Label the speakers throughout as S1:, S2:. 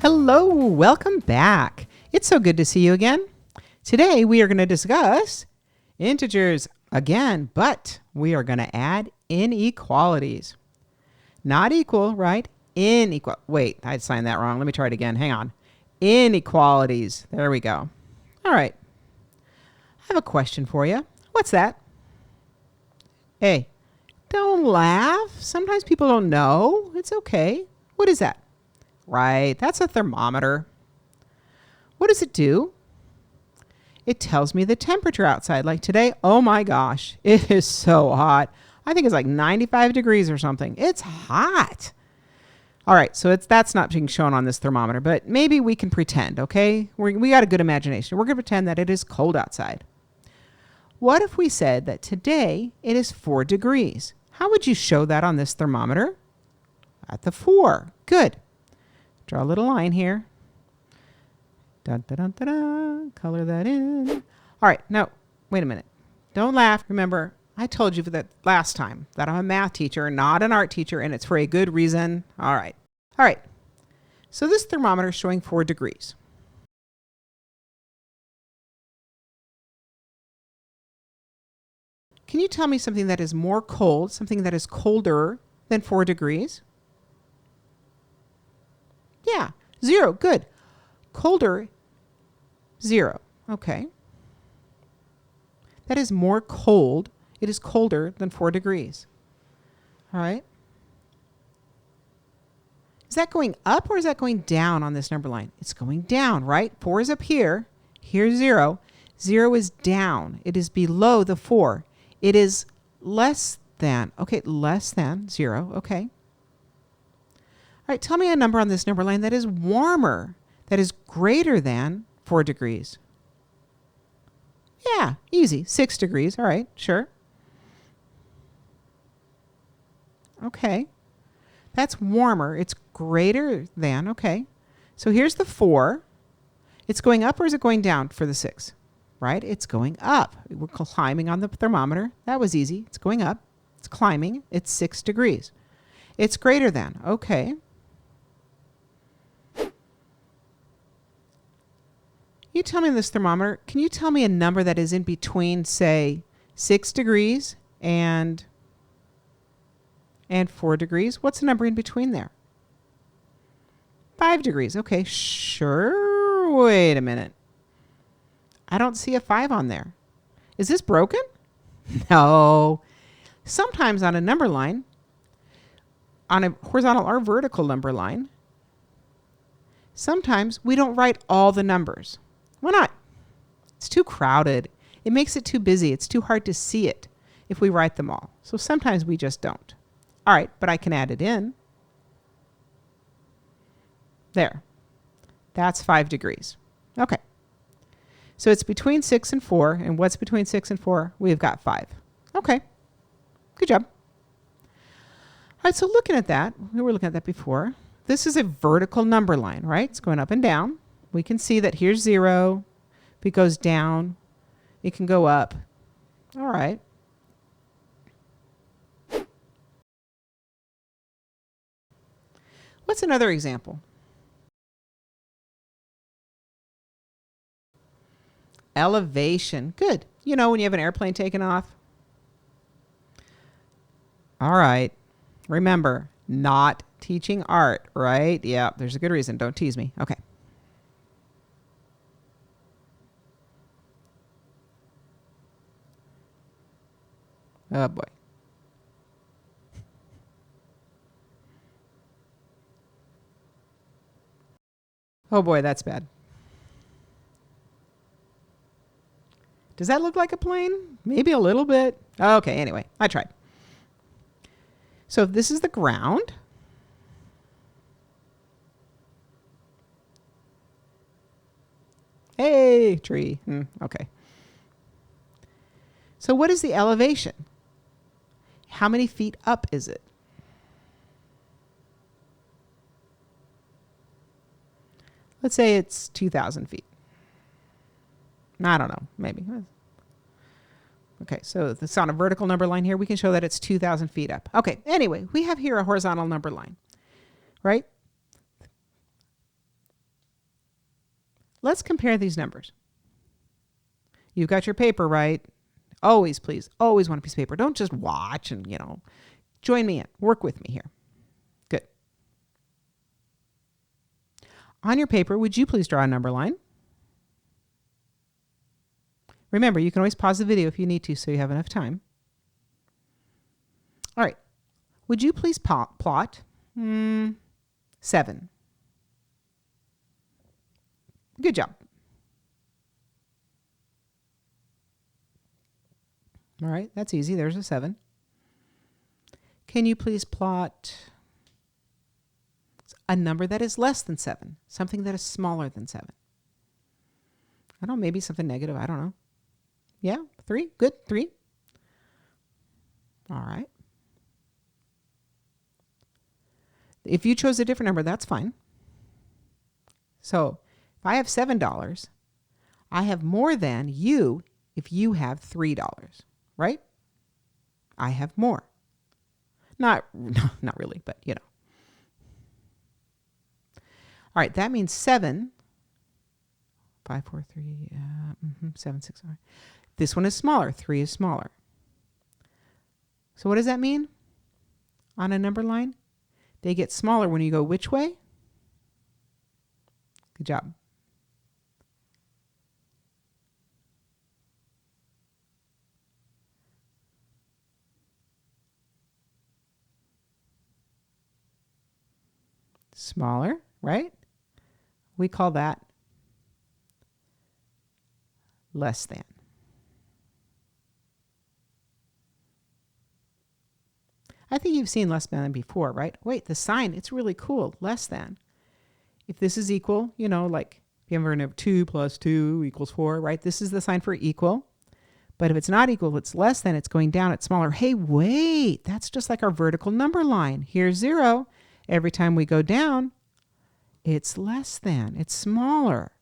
S1: Hello, welcome back. It's so good to see you again. Today we are going to discuss integers again, but we are going to add inequalities. Not equal, right? Inequal. Wait, I signed that wrong. Let me try it again. Hang on. Inequalities. There we go. All right. I have a question for you. What's that? Hey, don't laugh. Sometimes people don't know. It's okay. What is that? Right, that's a thermometer. What does it do? It tells me the temperature outside. Like today, oh my gosh, it is so hot. I think it's like 95 degrees or something. It's hot. All right, so that's not being shown on this thermometer, but maybe we can pretend, okay? We got a good imagination. We're going to pretend that it is cold outside. What if we said that today it is 4 degrees? How would you show that on this thermometer? At the 4. Good. Draw a little line here. Dun, dun, dun, dun, dun. Color that in. All right, now, wait a minute. Don't laugh. Remember, I told you that last time that I'm a math teacher, not an art teacher, and it's for a good reason. All right. All right. So this thermometer is showing 4 degrees. Can you tell me something that is more cold, something that is colder than 4 degrees? Yeah, 0, good. Colder, 0, okay. That is more cold. It is colder than 4 degrees. All right. Is that going up or is that going down on this number line? It's going down, right? 4 is up here. Here's 0. 0 is down. It is below the 4. It is less than, okay, less than 0, okay. All right, tell me a number on this number line that is warmer, that is greater than 4 degrees. Yeah, easy, 6 degrees. All right, sure. Okay, that's warmer. It's greater than, okay. So here's the 4. It's going up or is it going down for the 6? Right, it's going up. We're climbing on the thermometer. That was easy. It's going up. It's climbing. It's 6 degrees. It's greater than, okay. You tell me this thermometer, can you tell me a number that is in between, say, 6 degrees and 4 degrees? What's the number in between there? 5 degrees. Okay, sure. Wait a minute. I don't see a 5 on there. Is this broken? No. Sometimes on a number line, on a horizontal or vertical number line, sometimes we don't write all the numbers. Why not? It's too crowded. It makes it too busy. It's too hard to see it if we write them all. So sometimes we just don't. All right, but I can add it in. There. That's 5 degrees. Okay. So it's between 6 and 4. And what's between 6 and 4? We've got 5. Okay. Good job. All right, so looking at that, we were looking at that before. This is a vertical number line, right? It's going up and down. We can see that here's 0. If it goes down, it can go up. All right. What's another example? Elevation. Good. You know when you have an airplane taking off? All right. Remember, not teaching art, right? Yeah, there's a good reason. Don't tease me. Okay. Oh, boy. Oh, boy, that's bad. Does that look like a plane? Maybe a little bit. Okay, anyway, I tried. So this is the ground. Hey, tree. Okay. So what is the elevation? How many feet up is it? Let's say it's 2,000 feet. I don't know, maybe. Okay, so it's on a vertical number line here. We can show that it's 2,000 feet up. Okay, anyway, we have here a horizontal number line, right? let's compare these numbers. You've got your paper, right? Always, please, always want a piece of paper. Don't just watch and, join me in. Work with me here. Good. On your paper, would you please draw a number line? Remember, you can always pause the video if you need to so you have enough time. All right. Would you please plot 7? Good job. All right, that's easy. There's a 7. Can you please plot a number that is less than 7? Something that is smaller than 7? I don't know, maybe something negative. I don't know. Yeah, 3. Good, 3. All right. If you chose a different number, that's fine. So if I have $7, I have more than you if you have $3, right? I have more. Not really, but All right, that means 7. 5, 4, 3, 7, 6. All right. This one is smaller. 3 is smaller. So what does that mean on a number line? They get smaller when you go which way? Good job. Smaller, right? We call that less than. I think you've seen less than before, right? Wait, the sign, it's really cool, less than. If this is equal, like if you ever know 2 plus 2 equals 4, right? This is the sign for equal. But if it's not equal, it's less than, it's going down, it's smaller. Hey, wait, that's just like our vertical number line. Here's 0. Every time we go down, it's less than, it's smaller.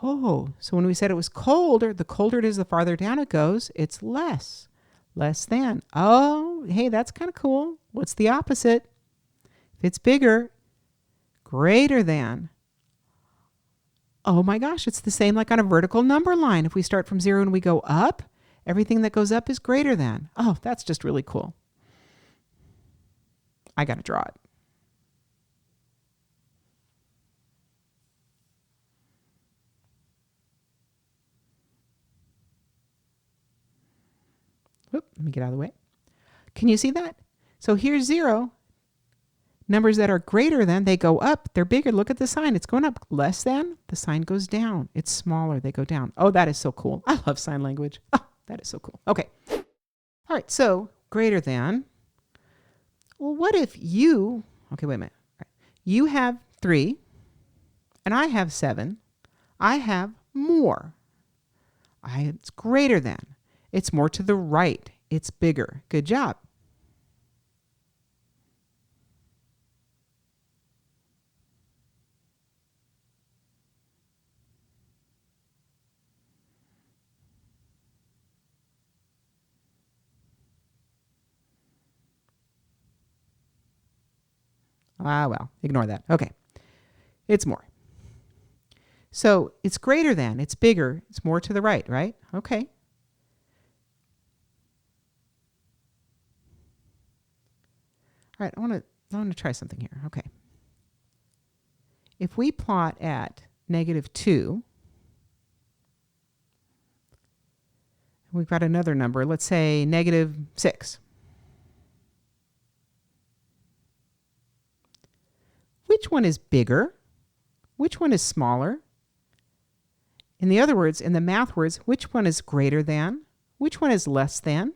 S1: Oh, so when we said it was colder, the colder it is, the farther down it goes, it's less than. Oh, hey, that's kind of cool. What's the opposite? If it's bigger, greater than. Oh my gosh, it's the same like on a vertical number line. If we start from 0 and we go up, everything that goes up is greater than. Oh, that's just really cool. I got to draw it. Let me get out of the way. Can you see that? So here's 0. Numbers that are greater than, they go up. They're bigger. Look at the sign. It's going up. Less than, the sign goes down. It's smaller. They go down. Oh, that is so cool. I love sign language. Oh, that is so cool. Okay. All right. So greater than. Well, what if you, okay, wait a minute. All right. You have 3 and I have 7. I have more. It's greater than. It's more to the right. It's bigger. Good job. Well, ignore that. Okay. It's more. So it's greater than, it's bigger, it's more to the right, right? Okay. All right, I want to try something here. Okay. If we plot at -2, we've got another number, let's say -6. Which one is bigger? Which one is smaller? In the other words, in the math words, which one is greater than? Which one is less than?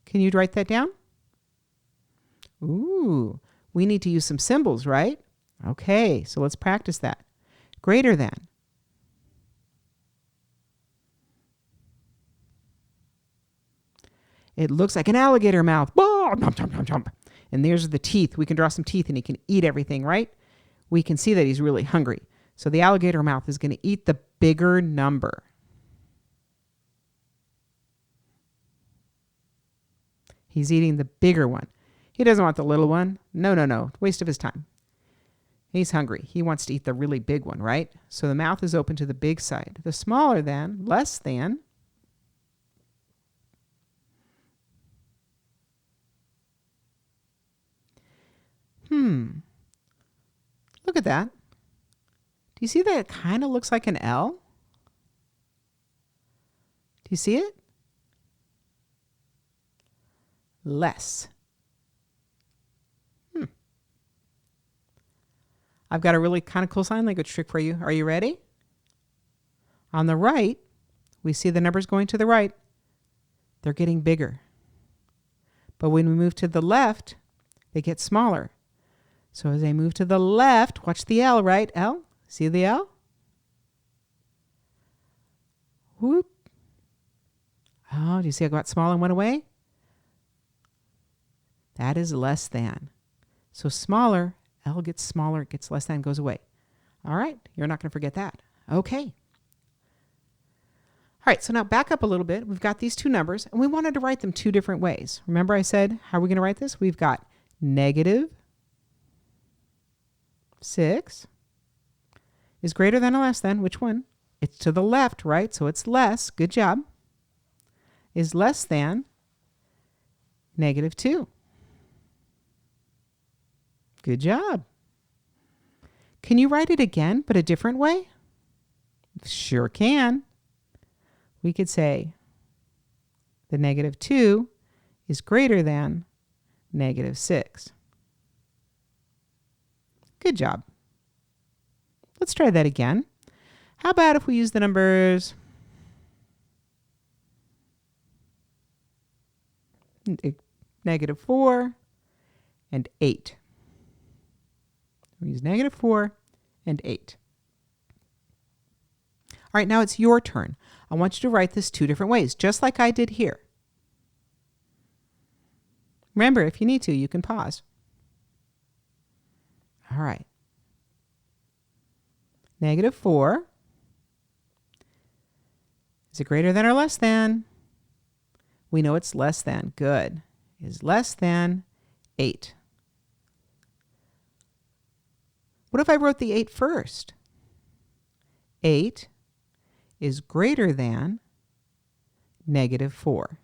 S1: Can you write that down? Ooh, we need to use some symbols, right? Okay, so let's practice that. Greater than. It looks like an alligator mouth. Oh, jump, jump, jump, jump. And there's the teeth. We can draw some teeth and he can eat everything, right? We can see that he's really hungry. So the alligator mouth is going to eat the bigger number. He's eating the bigger one. He doesn't want the little one. No, no, no. Waste of his time. He's hungry. He wants to eat the really big one, right? So the mouth is open to the big side. The smaller than, less than. Look at that. Do you see that it kind of looks like an L? Do you see it? Less. I've got a really kind of cool sign language trick for you. Are you ready? On the right, we see the numbers going to the right. They're getting bigger. But when we move to the left, they get smaller. So as they move to the left, watch the L, right? L? See the L? Whoop. Oh, do you see I got smaller and went away? That is less than. So smaller, L gets smaller, it gets less than, goes away. All right, you're not going to forget that. Okay. All right, so now back up a little bit. We've got these two numbers, and we wanted to write them two different ways. Remember I said, how are we going to write this? We've got -6 is greater than or less than, which one? It's to the left, right? So it's less, good job, is less than -2. Good job. Can you write it again, but a different way? Sure can. We could say the -2 is greater than -6. Good job. Let's try that again. How about if we use the numbers -4 and 8. We use -4 and 8. All right, now it's your turn. I want you to write this two different ways, just like I did here. Remember, if you need to, you can pause. All right. -4. Is it greater than or less than? We know it's less than. Good. Is less than 8. What if I wrote the 8 first? 8 is greater than -4.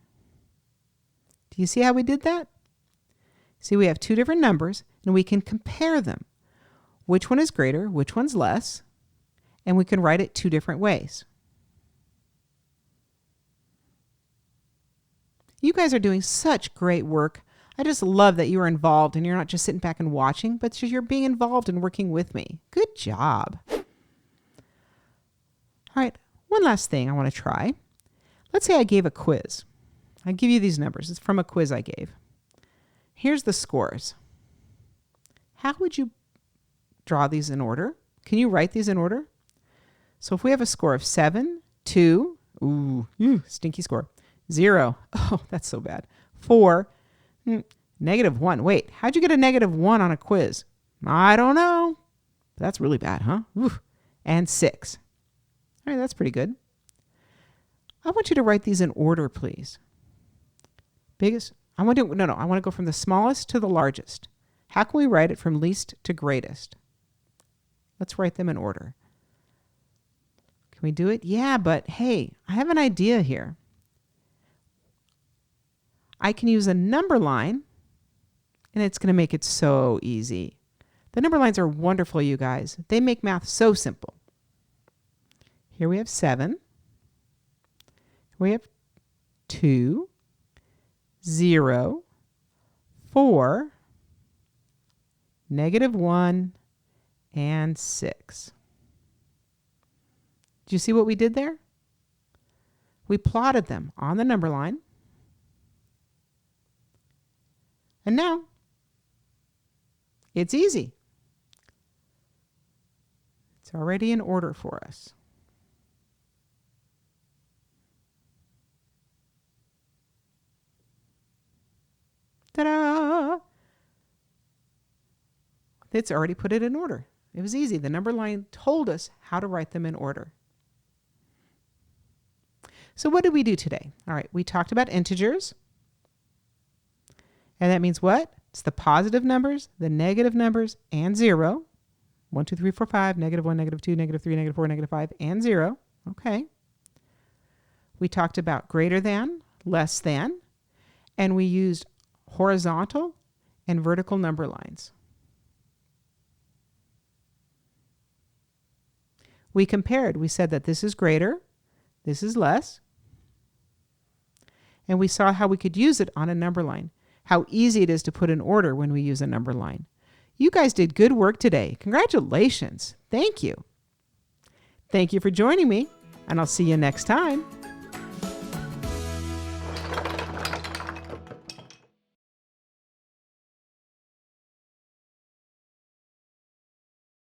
S1: Do you see how we did that? See, we have two different numbers, and we can compare them. Which one is greater, which one's less, and we can write it two different ways. You guys are doing such great work. I just love that you are involved and you're not just sitting back and watching, but you're being involved and working with me. Good job. All right, one last thing I want to try. Let's say I gave a quiz. I give you these numbers. It's from a quiz I gave. Here's the scores. How would you draw these in order? Can you write these in order? So if we have a score of 7, 2, stinky score, 0, oh, that's so bad, 4, -1. Wait, how'd you get a -1 on a quiz? I don't know. That's really bad, huh? And 6. All right, that's pretty good. I want you to write these in order, please. I want to go from the smallest to the largest. How can we write it from least to greatest? Let's write them in order. Can we do it? Yeah, but hey, I have an idea here. I can use a number line, and it's going to make it so easy. The number lines are wonderful, you guys. They make math so simple. Here we have 7. We have 2, 0, 4, -1, and 6. Do you see what we did there? We plotted them on the number line. And now, it's easy. It's already in order for us. Ta-da! It's already put it in order. It was easy. The number line told us how to write them in order. So what did we do today? All right, we talked about integers. And that means what? It's the positive numbers, the negative numbers, and 0. 1, 2, 3, 4, 5, -1, -2, -3, -4, -5, and 0. Okay. We talked about greater than, less than, and we used horizontal and vertical number lines. We compared. We said that this is greater, this is less, and we saw how we could use it on a number line, how easy it is to put an order when we use a number line. You guys did good work today. Congratulations. Thank you. Thank you for joining me, and I'll see you next time.